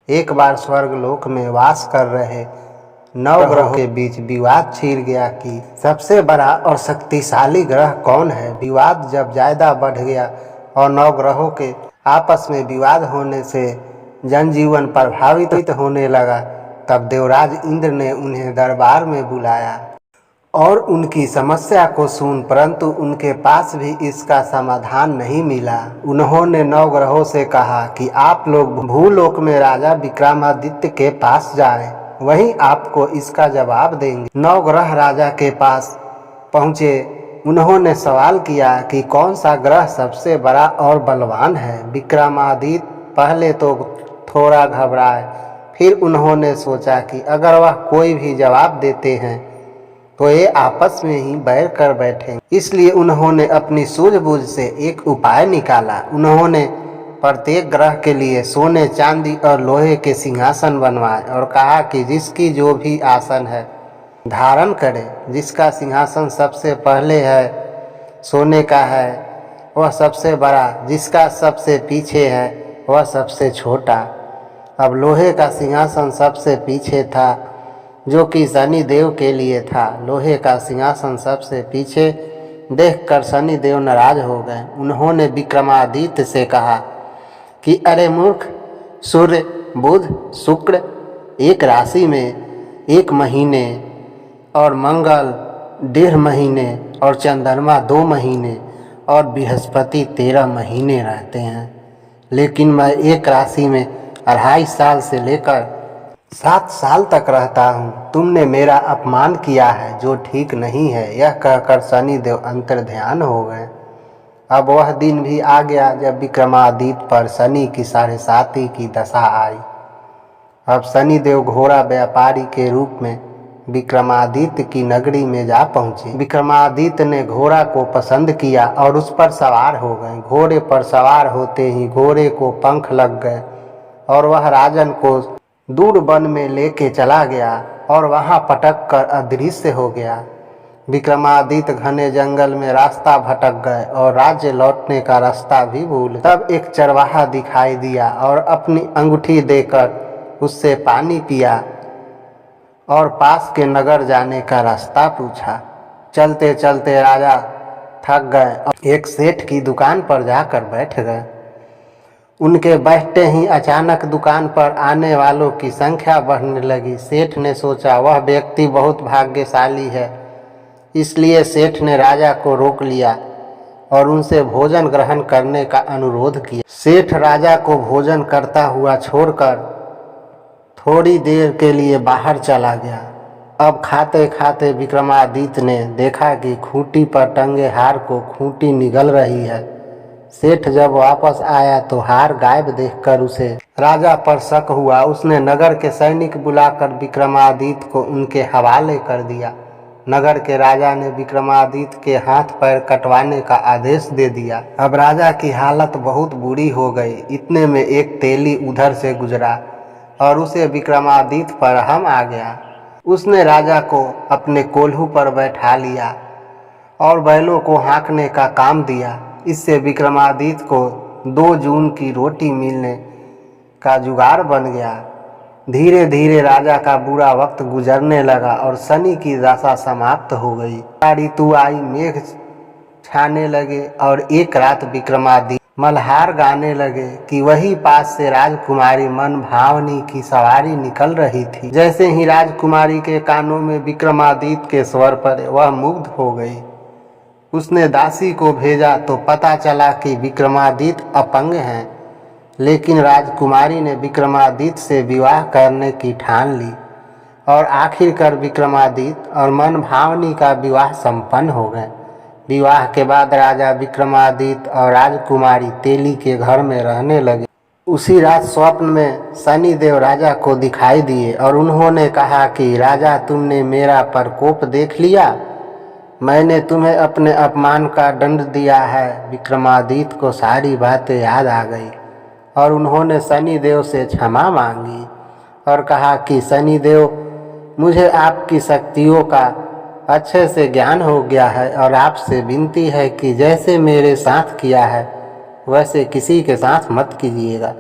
एक बार स्वर्ग लोक में वास कर रहे नवग्रहों के बीच विवाद छिड़ गया कि सबसे बड़ा और शक्तिशाली ग्रह कौन है। विवाद जब ज़्यादा बढ़ गया और नवग्रहों के आपस में विवाद होने से जनजीवन प्रभावित होने लगा, तब देवराज इंद्र ने उन्हें दरबार में बुलाया और उनकी समस्या को सुन, परंतु उनके पास भी इसका समाधान नहीं मिला। उन्होंने नवग्रहों से कहा कि आप लोग भूलोक में राजा विक्रमादित्य के पास जाएं, वहीं आपको इसका जवाब देंगे। नवग्रह राजा के पास पहुँचे। उन्होंने सवाल किया कि कौन सा ग्रह सबसे बड़ा और बलवान है। विक्रमादित्य पहले तो थोड़ा घबराए, फिर उन्होंने सोचा कि अगर वह कोई भी जवाब देते हैं तो ये आपस में ही बैर कर बैठेंगे। इसलिए उन्होंने अपनी सूझबूझ से एक उपाय निकाला। उन्होंने प्रत्येक ग्रह के लिए सोने, चांदी और लोहे के सिंहासन बनवाए और कहा कि जिसकी जो भी आसन है धारण करे। जिसका सिंहासन सबसे पहले है सोने का है वह सबसे बड़ा, जिसका सबसे पीछे है वह सबसे छोटा। अब लोहे का सिंहासन सबसे पीछे था, जो कि शनि देव के लिए था। लोहे का सिंहासन सबसे पीछे देखकर शनि देव नाराज हो गए। उन्होंने विक्रमादित्य से कहा कि अरे मूर्ख, सूर्य, बुध, शुक्र एक राशि में 1 महीने और मंगल 1.5 महीने और चंद्रमा 2 महीने और बृहस्पति 13 महीने रहते हैं, लेकिन मैं एक राशि में 2.5 साल से लेकर 7 साल तक रहता हूँ। तुमने मेरा अपमान किया है, जो ठीक नहीं है। यह कहकर शनिदेव अंतर्ध्यान हो गए। अब वह दिन भी आ गया जब विक्रमादित्य पर शनि की 7.5 की दशा आई। अब शनिदेव घोड़ा व्यापारी के रूप में विक्रमादित्य की नगरी में जा पहुँचे। विक्रमादित्य ने घोड़ा को पसंद किया और उस पर सवार हो गए। घोड़े पर सवार होते ही घोड़े को पंख लग गए और वह राजन को दूर वन में लेके चला गया और वहां पटक कर अदृश्य हो गया। विक्रमादित्य घने जंगल में रास्ता भटक गए और राज्य लौटने का रास्ता भी भूल गए। तब एक चरवाहा दिखाई दिया और अपनी अंगूठी देकर उससे पानी पिया और पास के नगर जाने का रास्ता पूछा। चलते चलते राजा थक गए और एक सेठ की दुकान पर जाकर बैठ गए। उनके बैठते ही अचानक दुकान पर आने वालों की संख्या बढ़ने लगी। सेठ ने सोचा वह व्यक्ति बहुत भाग्यशाली है, इसलिए सेठ ने राजा को रोक लिया और उनसे भोजन ग्रहण करने का अनुरोध किया। सेठ राजा को भोजन करता हुआ छोड़कर थोड़ी देर के लिए बाहर चला गया। अब खाते खाते विक्रमादित्य ने देखा कि खूंटी पर टंगे हार को खूंटी निगल रही है। सेठ जब वापस आया तो हार गायब देखकर उसे राजा पर शक हुआ। उसने नगर के सैनिक बुलाकर विक्रमादित्य को उनके हवाले कर दिया। नगर के राजा ने विक्रमादित्य के हाथ पैर कटवाने का आदेश दे दिया। अब राजा की हालत बहुत बुरी हो गई। इतने में एक तेली उधर से गुजरा और उसे विक्रमादित्य पर हम आ गया। उसने राजा को अपने कोल्हू पर बैठा लिया और बैलों को हाँकने का काम दिया। इससे विक्रमादित्य को 2 जून की रोटी मिलने का जुगाड़ बन गया। धीरे धीरे राजा का बुरा वक्त गुजरने लगा और शनि की दशा समाप्त हो गई। ऋतु आई, मेघ छाने लगे और एक रात विक्रमादित्य मल्हार गाने लगे कि वही पास से राजकुमारी मन भावनी की सवारी निकल रही थी। जैसे ही राजकुमारी के कानों में विक्रमादित्य के स्वर पड़े वह मुग्ध हो गई। उसने दासी को भेजा तो पता चला कि विक्रमादित्य अपंग हैं, लेकिन राजकुमारी ने विक्रमादित्य से विवाह करने की ठान ली और आखिरकार विक्रमादित्य और मन भावनी का विवाह संपन्न हो गए। विवाह के बाद राजा विक्रमादित्य और राजकुमारी तेली के घर में रहने लगे। उसी रात स्वप्न में शनिदेव राजा को दिखाई दिए और उन्होंने कहा कि राजा, तुमने मेरा प्रकोप देख लिया। मैंने तुम्हें अपने अपमान का दंड दिया है। विक्रमादित्य को सारी बातें याद आ गई और उन्होंने शनिदेव से क्षमा मांगी और कहा कि शनिदेव, मुझे आपकी शक्तियों का अच्छे से ज्ञान हो गया है और आपसे विनती है कि जैसे मेरे साथ किया है वैसे किसी के साथ मत कीजिएगा।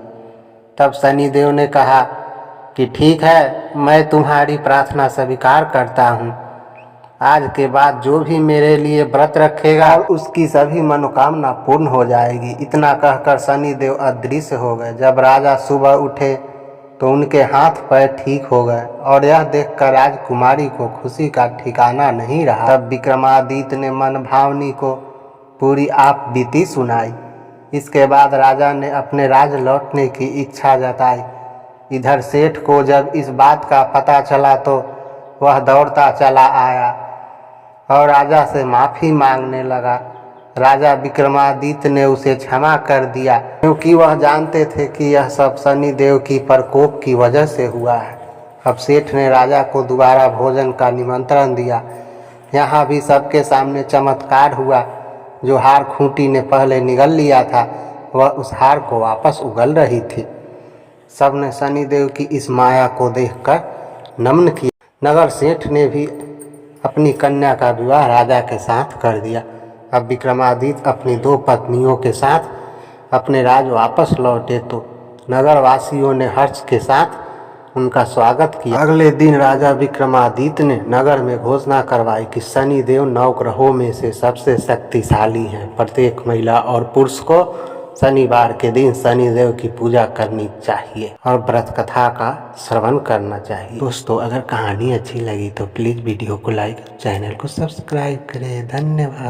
तब शनिदेव ने कहा कि ठीक है, मैं तुम्हारी प्रार्थना स्वीकार करता हूँ। आज के बाद जो भी मेरे लिए व्रत रखेगा और उसकी सभी मनोकामना पूर्ण हो जाएगी। इतना कहकर शनिदेव अदृश्य हो गए। जब राजा सुबह उठे तो उनके हाथ पैर ठीक हो गए और यह देखकर राजकुमारी को खुशी का ठिकाना नहीं रहा। तब विक्रमादित्य ने मन भावनी को पूरी आप बीती सुनाई। इसके बाद राजा ने अपने राज लौटने की इच्छा जताई। इधर सेठ को जब इस बात का पता चला तो वह दौड़ता चला आया और राजा से माफ़ी मांगने लगा। राजा विक्रमादित्य ने उसे क्षमा कर दिया, क्योंकि वह जानते थे कि यह सब शनिदेव की प्रकोप की वजह से हुआ है। अब सेठ ने राजा को दोबारा भोजन का निमंत्रण दिया। यहाँ भी सबके सामने चमत्कार हुआ। जो हार खूंटी ने पहले निगल लिया था, वह उस हार को वापस उगल रही थी। सबने शनिदेव की इस माया को देखकर नमन किया। नगर सेठ ने भी अपनी कन्या का विवाह राजा के साथ कर दिया। अब विक्रमादित्य अपनी 2 पत्नियों के साथ अपने राज वापस लौटे तो नगरवासियों ने हर्ष के साथ उनका स्वागत किया। अगले दिन राजा विक्रमादित्य ने नगर में घोषणा करवाई कि शनिदेव 9 ग्रहों में से सबसे शक्तिशाली हैं। प्रत्येक महिला और पुरुष को शनिवार के दिन शनिदेव की पूजा करनी चाहिए और व्रत कथा का श्रवण करना चाहिए। दोस्तों, अगर कहानी अच्छी लगी तो प्लीज़ वीडियो को लाइक, चैनल को सब्सक्राइब करें। धन्यवाद।